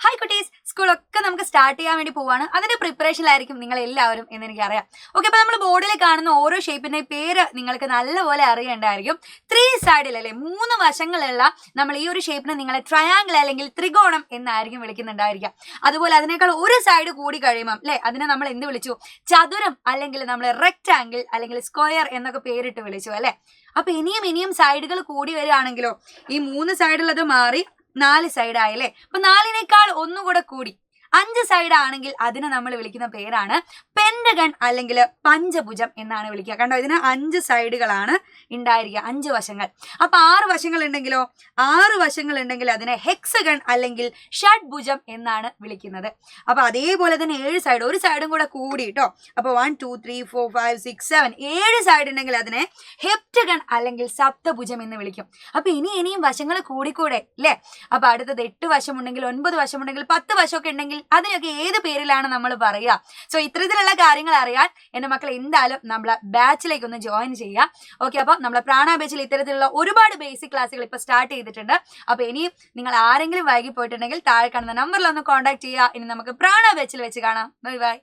Hi കുട്ടീസ്, സ്കൂളൊക്കെ നമുക്ക് start ചെയ്യാൻ വേണ്ടി പോവാണ്. അതിന്റെ പ്രിപ്പറേഷനിലായിരിക്കും നിങ്ങൾ എല്ലാവരും എന്ന് എനിക്കറിയാം. ഓക്കെ, അപ്പൊ നമ്മൾ ബോർഡിൽ കാണുന്ന ഓരോ ഷേപ്പിന്റെ പേര് നിങ്ങൾക്ക് നല്ലപോലെ അറിയേണ്ടായിരിക്കും. 3 സൈഡിൽ അല്ലെ 3 വശങ്ങളുള്ള നമ്മൾ ഈ ഒരു ഷേപ്പിനെ നിങ്ങളെ ട്രയാങ്കിൾ അല്ലെങ്കിൽ ത്രികോണം എന്നായിരിക്കും വിളിക്കുന്നുണ്ടായിരിക്കാം. അതുപോലെ അതിനേക്കാൾ ഒരു സൈഡ് കൂടി കഴിയുമ്പോൾ അല്ലെ അതിനെ നമ്മൾ എന്ത് വിളിച്ചു? ചതുരം അല്ലെങ്കിൽ നമ്മൾ റെക്ടാങ്കിൾ അല്ലെങ്കിൽ സ്ക്വയർ എന്നൊക്കെ പേരിട്ട് വിളിച്ചു അല്ലെ. അപ്പൊ ഇനിയും സൈഡുകൾ കൂടി വരികയാണെങ്കിലോ ഈ 3 സൈഡുള്ളത് മാറി 4 സൈഡ് ആയല്ലേ. അപ്പൊ 4നേക്കാൾ ഒന്നുകൂടെ കൂടി 5 സൈഡ് ആണെങ്കിൽ അതിനെ നമ്മൾ വിളിക്കുന്ന പേരാണ് പെന്റഗൺ അല്ലെങ്കിൽ പഞ്ചഭുജം എന്നാണ് വിളിക്കുക. കണ്ടോ, ഇതിന് 5 സൈഡുകളാണ് ഉണ്ടായിരിക്കുക, 5 വശങ്ങൾ. അപ്പൊ 6 വശങ്ങൾ ഉണ്ടെങ്കിലോ 6 വശങ്ങൾ ഉണ്ടെങ്കിൽ അതിനെ ഹെക്സഗൺ അല്ലെങ്കിൽ ഷഡ്ഭുജം എന്നാണ് വിളിക്കുന്നത്. അപ്പൊ അതേപോലെ തന്നെ 7 സൈഡ്, ഒരു സൈഡും കൂടെ കൂടി കേട്ടോ. അപ്പൊ 1 2 3 4 5 6 7 7 സൈഡ് ഉണ്ടെങ്കിൽ അതിനെ ഹെപ്റ്റഗൺ അല്ലെങ്കിൽ സപ്തഭുജം എന്ന് വിളിക്കും. അപ്പൊ ഇനിയും വശങ്ങൾ കൂടിക്കൂടെ അല്ലേ. അപ്പൊ അടുത്തത് 8 വശമുണ്ടെങ്കിൽ 9 വശമുണ്ടെങ്കിൽ 10 വശമൊക്കെ ഉണ്ടെങ്കിൽ അതിനൊക്കെ ഏത് പേരിലാണ് നമ്മൾ പറയുക? സോ ഇത്തരത്തിലുള്ള കാര്യങ്ങൾ അറിയാൻ എന്റെ മക്കൾ എന്തായാലും നമ്മളെ ബാച്ചിലേക്ക് ഒന്ന് ജോയിൻ ചെയ്യുക. ഓക്കെ, അപ്പൊ നമ്മളെ പ്രാണ ബാച്ചിൽ ഇത്തരത്തിലുള്ള ഒരുപാട് ബേസിക് ക്ലാസ്സുകൾ ഇപ്പൊ സ്റ്റാർട്ട് ചെയ്തിട്ടുണ്ട്. അപ്പൊ ഇനിയും നിങ്ങൾ ആരെങ്കിലും വൈകി പോയിട്ടുണ്ടെങ്കിൽ താഴെ കാണുന്ന നമ്പറിൽ ഒന്ന് കോൺടാക്ട് ചെയ്യുക. ഇനി നമുക്ക് പ്രാണ ബാച്ചിൽ വെച്ച് കാണാം. Bye bye.